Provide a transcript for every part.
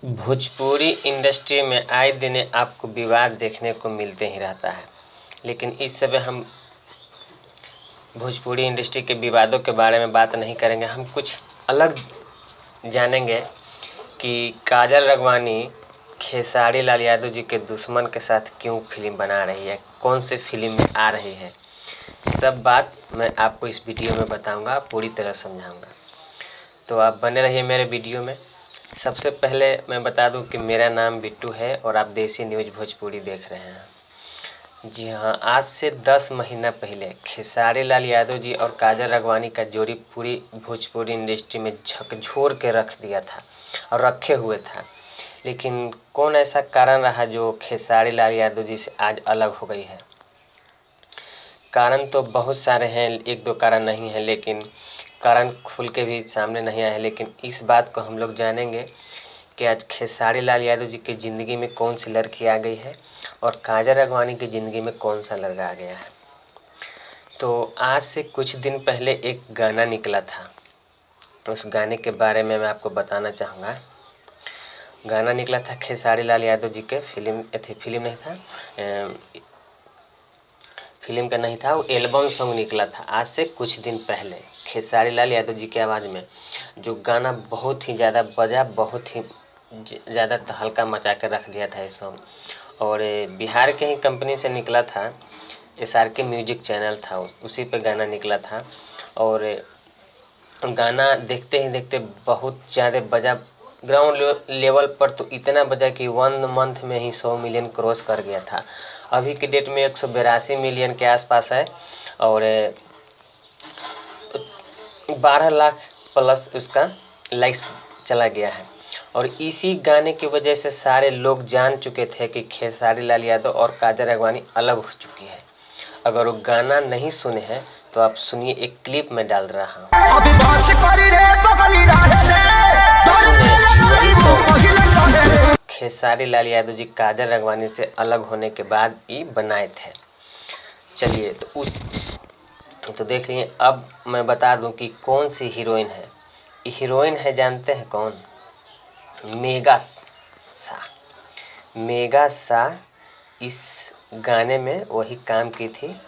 Bhojpuri industry में आए दिन आपको विवाद देखने को मिलते ही रहता है, लेकिन इस समय हम भोजपुरी इंडस्ट्री के विवादों के बारे में बात नहीं करेंगे। हम कुछ अलग जानेंगे कि काजल राघवानी खेसारी लाल यादव जी के दुश्मन के साथ क्यों फिल्म बना रही है, कौन सी फिल्म में आ रही है। सब बात मैं आपको इस वीडियो में बताऊंगा, पूरी तरह समझाऊंगा, तो आप बने रहिए मेरे वीडियो में। सबसे पहले मैं बता दूं कि मेरा नाम बिट्टू है और आप देसी न्यूज़ भोजपुरी देख रहे हैं। जी हाँ, आज से 10 महीना पहले खेसारी लाल यादव जी और काजल राघवानी का जोड़ी पूरी भोजपुरी इंडस्ट्री में झकझोर के रख दिया था और रखे हुए था। लेकिन कौन ऐसा कारण रहा जो खेसारी लाल यादव जी से आज अलग हो गई है। कारण तो बहुत सारे हैं, एक दो कारण नहीं है, लेकिन कारण खुल के भी सामने नहीं आया है। लेकिन इस बात को हम लोग जानेंगे कि आज खेसारी लाल यादव जी की ज़िंदगी में कौन सी लड़की आ गई है और काजल राघवानी की ज़िंदगी में कौन सा लड़का आ गया है। तो आज से कुछ दिन पहले एक गाना निकला था, उस गाने के बारे में मैं आपको बताना चाहूँगा। गाना निकला था खेसारी लाल यादव जी के, फिल्म नहीं था, फिल्म का नहीं था, वो एल्बम सॉन्ग निकला था आज से कुछ दिन पहले खेसारी लाल यादव जी की आवाज़ में, जो गाना बहुत ही ज़्यादा बजा, बहुत ही ज़्यादा तहलका मचा कर रख दिया था ये सॉन्ग। और बिहार के ही कंपनी से निकला था, SRK म्यूजिक चैनल था, उसी पे गाना निकला था। और गाना देखते ही देखते बहुत ज़्यादा बजा, ग्राउंड लेवल पर तो इतना बजा कि 1 मंथ में ही 100 मिलियन क्रॉस कर गया था। अभी की डेट में 182 मिलियन के आसपास है और 12 लाख प्लस उसका लाइक्स चला गया है। और इसी गाने की वजह से सारे लोग जान चुके थे कि खेसारी लाल यादव और काजल राघवानी अलग हो चुकी है। अगर वो गाना नहीं सुने हैं तो आप सुनिए, एक क्लिप में डाल रहा हूँ। खेसारी लाल यादव जी काजल राघवानी से अलग होने के बाद ही बनाए थे। चलिए तो देख लिए। अब मैं बता दूं कि कौन सी हीरोइन है। हीरोइन है, जानते हैं कौन? मेगा शाह। मेगा शाह इस गाने में वही काम की थी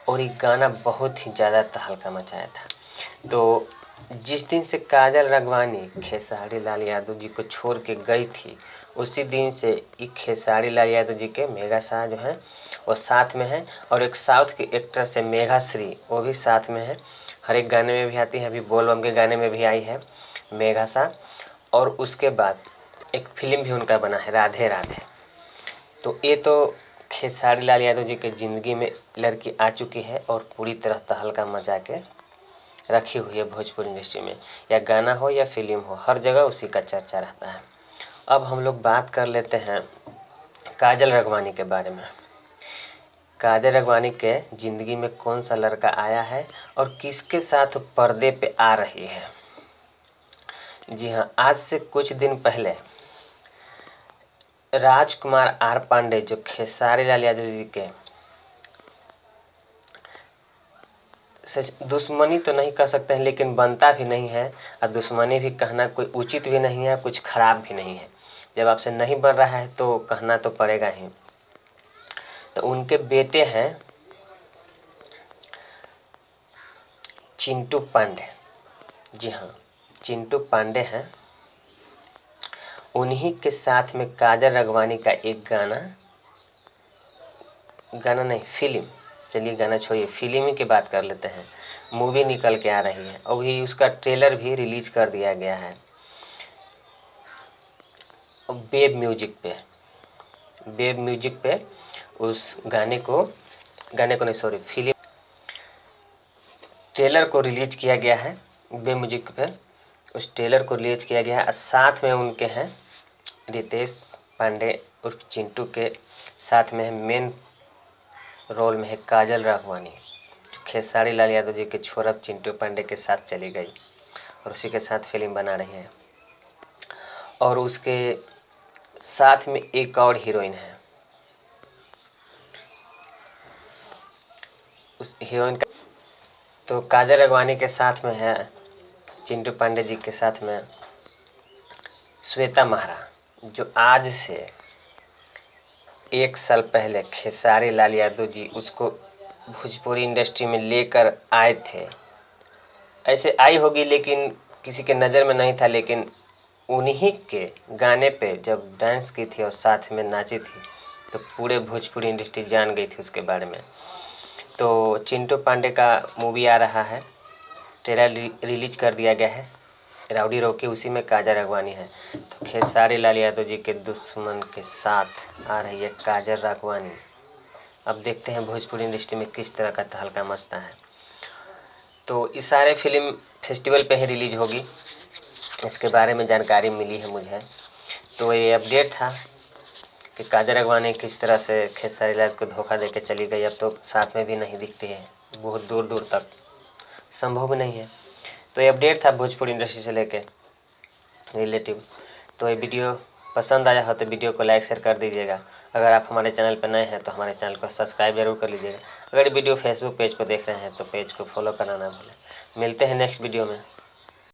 और ये गाना बहुत ही ज़्यादा तहलका मचाया था। तो जिस दिन से काजल राघवानी खेसारी लाल यादव जी को छोड़ के गई थी, उसी दिन से ये खेसारी लाल यादव जी के मेगा शाह जो हैं वो साथ में हैं। और एक साउथ की एक्ट्रेस है मेघा श्री, वो भी साथ में है, हर एक गाने में भी आती है। अभी बोल बम के गाने में भी आई है मेघा शाह। और उसके बाद एक फिल्म भी उनका बना है, राधे राधे। तो ये तो खेसारी लाल यादव जी की ज़िंदगी में लड़की आ चुकी है और पूरी तरह तहलका मचा के रखी हुई है भोजपुरी इंडस्ट्री में। या गाना हो या फिल्म हो, हर जगह उसी का चर्चा रहता है। अब हम लोग बात कर लेते हैं काजल राघवानी के बारे में। काजल राघवानी के ज़िंदगी में कौन सा लड़का आया है और किसके साथ पर्दे पे आ रही है। जी हाँ, आज से कुछ दिन पहले राजकुमार आर पांडे, जो खेसारी लाल यादव जी के दुश्मनी तो नहीं कह सकते हैं, लेकिन बनता भी नहीं है, और दुश्मनी भी कहना कोई उचित भी नहीं है, कुछ खराब भी नहीं है। जब आपसे नहीं बन रहा है तो कहना तो पड़ेगा ही। तो उनके बेटे हैं चिंटू पांडे। जी हाँ, चिंटू पांडे हैं। उन्हीं के साथ में काजल राघवानी का एक गाना नहीं, फिल्म, चलिए गाना छोड़िए, फिल्म ही की बात कर लेते हैं। मूवी निकल के आ रही है, अभी उसका ट्रेलर भी रिलीज कर दिया गया है वेब म्यूजिक पे। उस गाने को नहीं, सॉरी, फिल्म ट्रेलर को रिलीज किया गया है वेब म्यूजिक पे। उस ट्रेलर को रिलीज किया गया है, साथ में उनके हैं रितेश पांडे उर्फ चिंटू के साथ में है, मेन रोल में है काजल राघवानी, जो खेसारी लाल यादव जी के छोरा चिंटू पांडे के साथ चली गई और उसी के साथ फिल्म बना रही है। और उसके साथ में एक और हीरोइन है, उस हीरोइन का तो काजल राघवानी के साथ में है, चिंटू पांडे जी के साथ में श्वेता महरा जो आज से 1 साल पहले खेसारी लाल यादव जी उसको भोजपुरी इंडस्ट्री में लेकर आए थे। ऐसे आई होगी लेकिन किसी के नज़र में नहीं था, लेकिन उन्हीं के गाने पे जब डांस की थी और साथ में नाची थी तो पूरे भोजपुरी इंडस्ट्री जान गई थी उसके बारे में। तो चिंटू पांडे का मूवी आ रहा है, ट्रेलर रिलीज कर दिया गया है, राउडी रोकी, उसी में काजल राघवानी है। तो खेसारी लाल यादव जी के दुश्मन के साथ आ रही है काजल राघवानी। अब देखते हैं भोजपुरी इंडस्ट्री में किस तरह का तहलका मचता है। तो इस सारे फिल्म फेस्टिवल पे ही रिलीज होगी, इसके बारे में जानकारी मिली है मुझे। तो ये अपडेट था कि काजल राघवानी किस तरह से खेसारी लाल को धोखा देके चली गई। अब तो साथ में भी नहीं दिखती है, बहुत दूर दूर तक, संभव भी नहीं है। तो ये अपडेट था भोजपुरी इंडस्ट्री से लेके रिलेटिव। तो ये वीडियो पसंद आया हो तो वीडियो को लाइक शेयर कर दीजिएगा। अगर आप हमारे चैनल पर नए हैं तो हमारे चैनल को सब्सक्राइब जरूर कर लीजिएगा। अगर वीडियो फेसबुक पेज पर देख रहे हैं तो पेज को फॉलो करना ना भूलें। मिलते हैं नेक्स्ट वीडियो में।